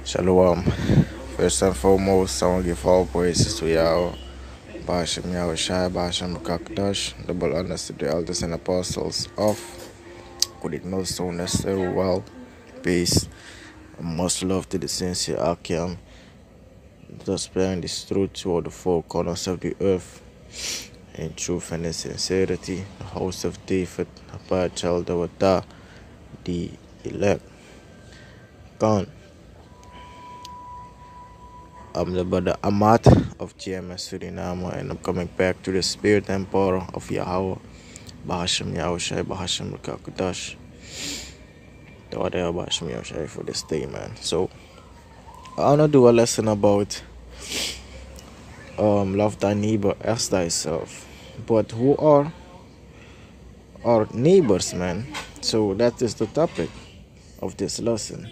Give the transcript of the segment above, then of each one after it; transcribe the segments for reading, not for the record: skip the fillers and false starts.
Shalom. First and foremost, I want to give all praises to Yahweh, Bahashem Yahweh Shai, Bahashem Kakdash, double honors to the elders and apostles of Could it not so necessary well, peace, and much love to the sincere Akim, thus bearing this truth toward the four corners of the earth, in truth and in sincerity, the house of David, the bad child of the elect. Gone. I'm the brother Amat of GMS Suriname, and I'm coming back to the spirit and power of Yahweh, Bahashem Yahushai, Bahashem Rakakudash. The order of Bahashem Yahushai for this day, man. So, I want to do a lesson about love thy neighbor as thyself. But who are our neighbors, man? So, that is the topic of this lesson.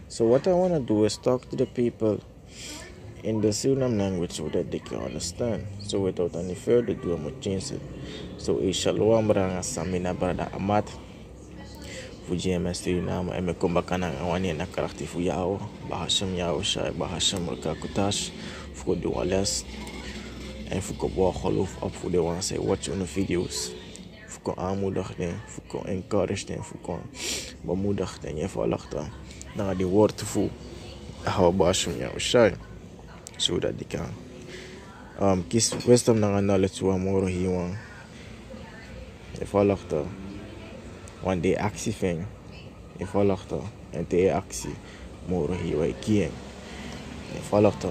So, what I want to do is talk to the people in the Suriname language so that they can understand. So without any further ado, I'm going to change it. So shalom ranga samina brada Amat fu GMS Suriname en me komba kanang awani na karakti fu yao bahasem yao shai bahasem rekakutash fu do les en fu ko bo geloof op fu de wan say watch on the videos fu ko aanmoedig den fu ko encourage den fu ko bemoedig den je verlachten na die woord fu hou bahasem yao shai so that they can kiss wisdom na knowledge wa moro hiwan e volgde one day actie thing e volgde en te actie moro hiwa kien e volgde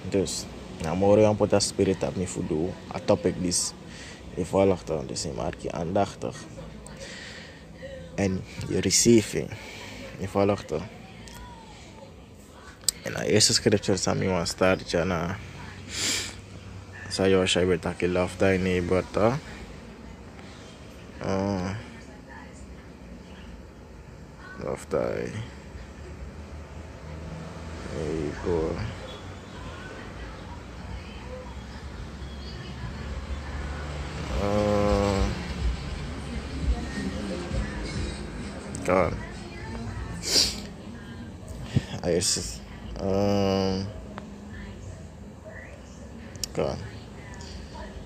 dus na moro yan pota spirit op me fudu a topic this e volgde dus je maakt je aandachtig en je receiving e volgde en de eerste scripture sa mi wan start ja na sa yo shai betaki love thy neighbor ta love thy neighbor God God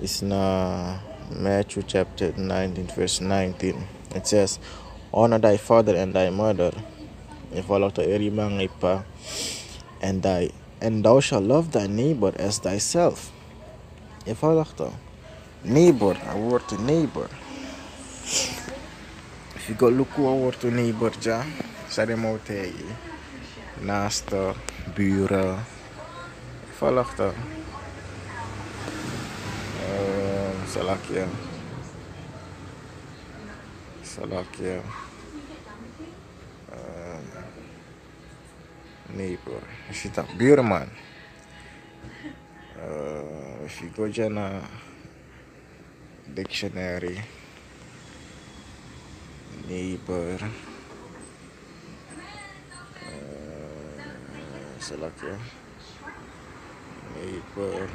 it's na Matthew chapter 19 verse 19 it says honor thy father and thy mother and follow to erimang ipa and thou shalt love thy neighbor as thyself e follow to neighbor a word to neighbor if you go look a word to neighbor ja sa de mo te naaste buren follow to Salakia neighbor if you talk buurman if you go to dictionary neighbor Salakia neighbor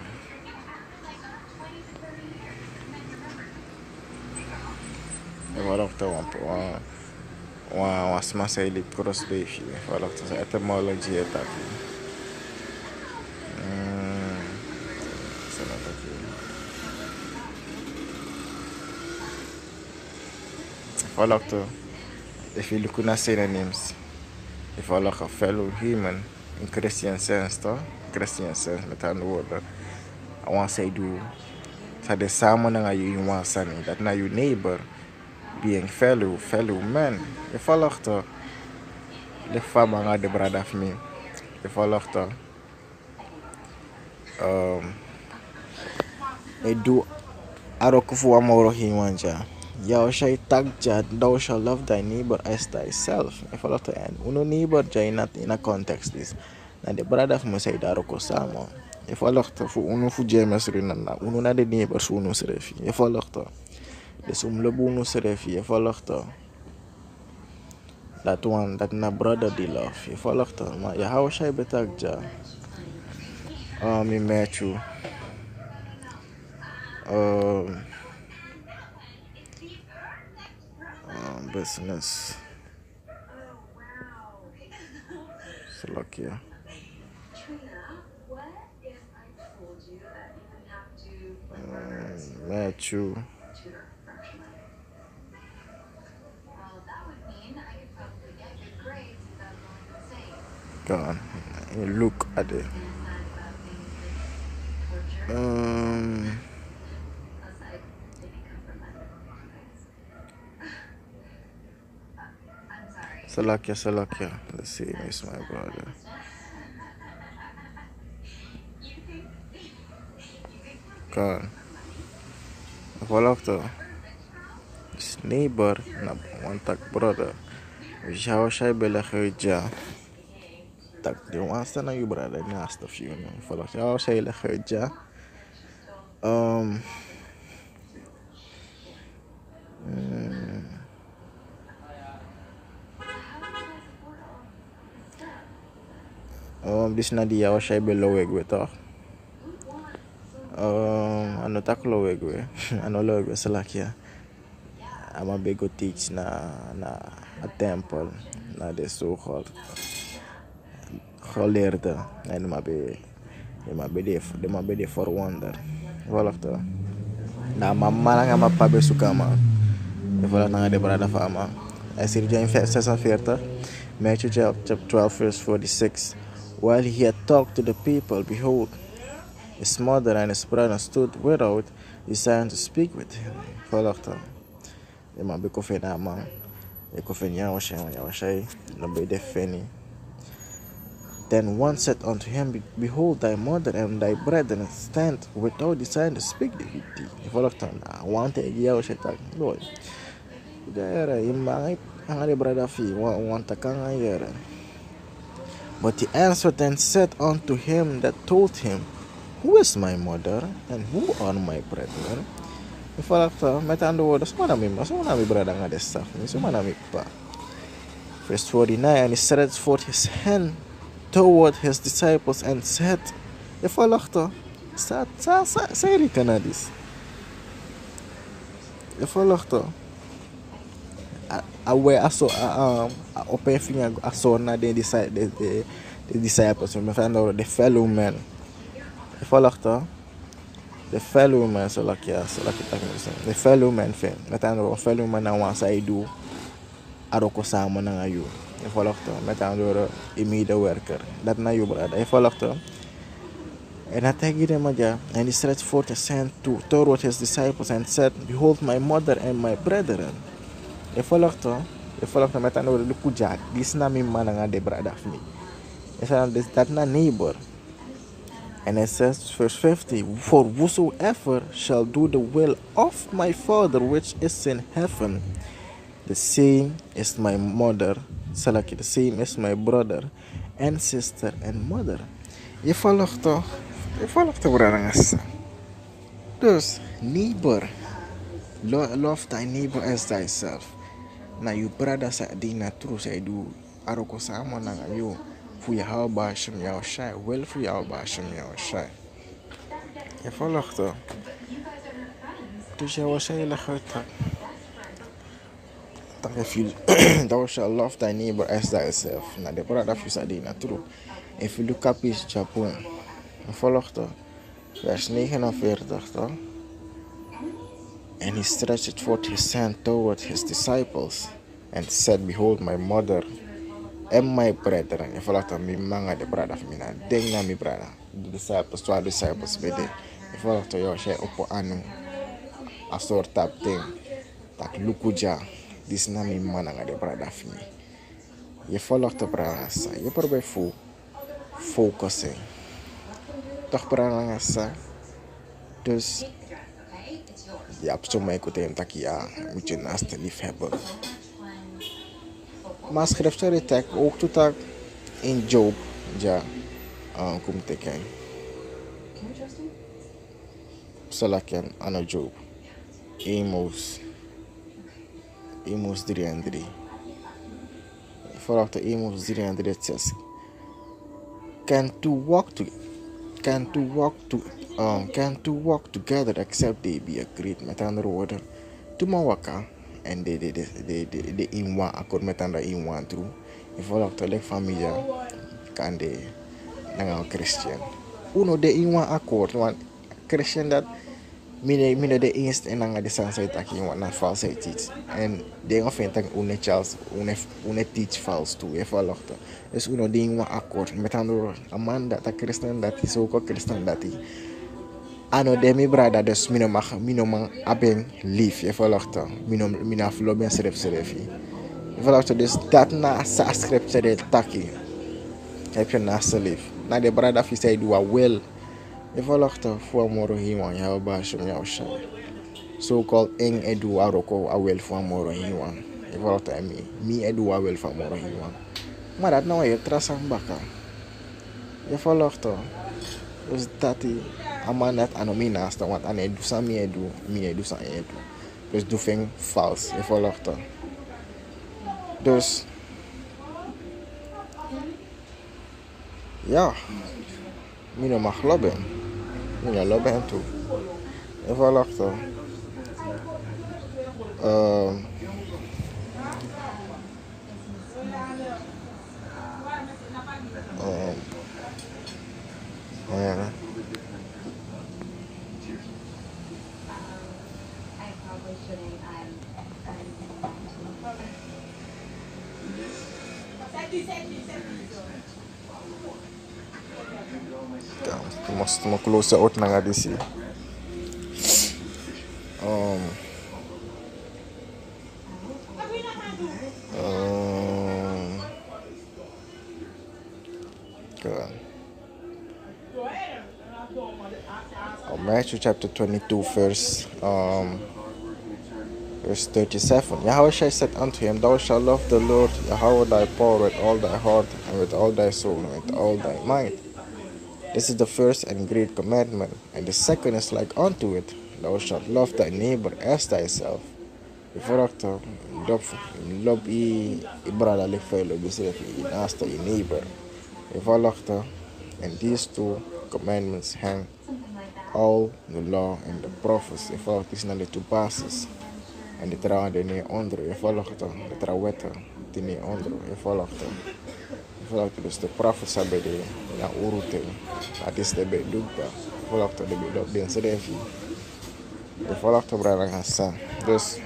voilà to wan smasa ili cross beef voilà to sa etymology etaki voilà to if you look at synonyms if you look a fellow human in Christian sense to Christian sense met andere woorden I want say do sa de samen na you want sani that na your neighbor being fellow man je volgt de fama nga de brada of me je volgt e do arokufu amoro hiwanja ya shall tagja thou shall love thy neighbor as thyself je volgt en uno neighbor ja in a context this na de brada of me say daroko samo je volgt fu uno fu jemes rinana uno na de neighbor su uno srefi je volgt dus lebu no serefi je volgt that one that na brother die love je volgt maar je hou shai betagja in Matthew business look here. Matthew. Go on. You look at it. Salakia. Let's see, it's my brother. Go on. Volokto. His neighbor, na one tak brother. Jau shai bela ja. Tak di wasta na you brother, ni asta few no. Volokto. Jau shai le ja. This na di jau shai bela wegwe toch. Ano tak lo wegwe. Ano lo wegwe salakia. I'm a big go teach na a temple na de so-called geleerde en de ma be for wonder. Volgende. Na mama nga mapabe sukama. E volgende nga de brada fama. Hij zegt in vers 46, Matthew chapter 12 verse 46. While he had talked to the people, behold, his mother and his brother stood without, desiring to speak with him. Volgende. Je ma be kofe na man. E kofe nya washay no be defeni. Then one said unto him, Behold, thy mother and thy brethren stand without desiring to speak with thee. Volgende. Want e ya washay tak. Lord. There imang ang brother fi want kang ayera. But he answered and said unto him that told him, Who is my mother and who are my brethren? Volgende, met andere woorden, zo na mi brada nga destaf, zo na mi pa. Verse 49, and he stretched forth his hand toward his disciples and said, volgende, say kanadis. Volgende, awe aso open finger aso na the disciples, met andere woorden, the fellow men. Volgende. The fellow man, the fellow man fan. Met andere woorden, fellow man na wan say do aroko samen na you. Je volgt met andere woorden, medewerker. Dat na you brother. Je volgt. En hij tegen hem ja, and he stretched forth his hand toward his disciples and said, Behold my mother and my brethren. Je volgt met andere woorden, look Jack. This na mi man nga de brother of me. Je zegt dat na neighbor. And it says, verse 50, For whosoever shall do the will of my Father which is in heaven, the same is my mother, the same is my brother and sister and mother. Je volgt toch brother. Dus, neighbor, love thy neighbor as thyself. Na you brother sa di na true sa do aroko sama na you. Voor jou baasjem jouw shai, wel voor jou baasjem jouw shai. Je volgt toch? Dus jouw shai leg uit. Dat if you thou shall love thy neighbor as thyself. Nou, de brother of you na true. If you look up is Japan. Je volgt toch? Vers 49 toch? And he stretched forth his hand toward his disciples and said, Behold my mother and my brethren. Je volgt dan mi manga de brada van mina. Denk na mi brada. De disciples, 12 disciples bij de. Je volgt dan jou shai opo anu. A soort tap ding. Tak lukuja. Dis na mi manga de brada van mi. Je volgt de brada sa. Je probeert focussen. Toch brada sa. Dus je hebt zo mij kunnen hem tak ja. Moet je naaste lief hebben. Maar schriftelijke tekst ook tot in Job, ja, komt te kijken. Salaken aan Job, Amos 3 en 3. Vooral de Amos 3 en 3 het zegt, can two walk together except they be agreed. Met andere woorden, doe maar wakker. En de in one akkoord met andere in one toe. Je volgt de familie. kande nanga Christian. Uno de in one accord, one Christian that mine de eerst en nanga de sansait aki wat na falsheid teach. En de offentak une Charles une teach false toe, je volgt. Dus uno de in one accord. Met andere woorden, een man dat een Christian dat is ook een Christian dat is. Ano de mi brada dus mino man abeng lief, je volgt. Mino afloben seref. Je volgt dus dat na sa scripture de taki. Heb je naast lief. Na de brada fi say do well. Je volgt voor moro hiwan jou bashum jou shay. So called eng edu aroko a well voor moro hiwan. Je volgt mi edu a well voor moro hiwan. Maar dat nou je trasang baka. Je volgt dus dat die aman dat anomina sta want an edu sa mi edu sa edu. Dus do thing false. Je volgt dus ja, mino mag lobben. Mino lobben toe. Even wachten. Ja. Must close out na disi. Matthew chapter 22 verse 37. Yahweh said unto him, Thou shalt love the Lord Yahweh thy power with all thy heart and with all thy soul and with all thy mind. This is the first and great commandment, and the second is like unto it, Thou shalt love thy neighbor as thyself. Before love je brother like fellow, je naaste, je neighbor. And these two commandments hang all the law and the prophets. Je volgt is naar de two passes. En die trouwen die niet onder. Je volgt de trouwetten die niet onder. Je volgt dus de prophets hebben die naar urute. Dat is de bedoekta. Je volgt de bedoek die schrijf. Je volgt de brada gaan staan. Dus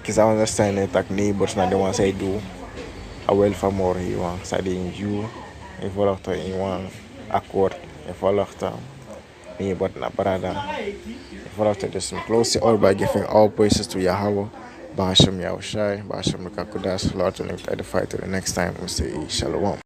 ik zou understand dat neighbors naar de ones zij doen. A wel van morgen hier. Zij die in you. Je volgt in one akkoord. Je volgt neighbor naar brada. Volgt dus close all by giving all praises to Yahweh. Bahashem Yahushai, Bahashem Lukakudas, Lord, and edify to the next time we say Shalom.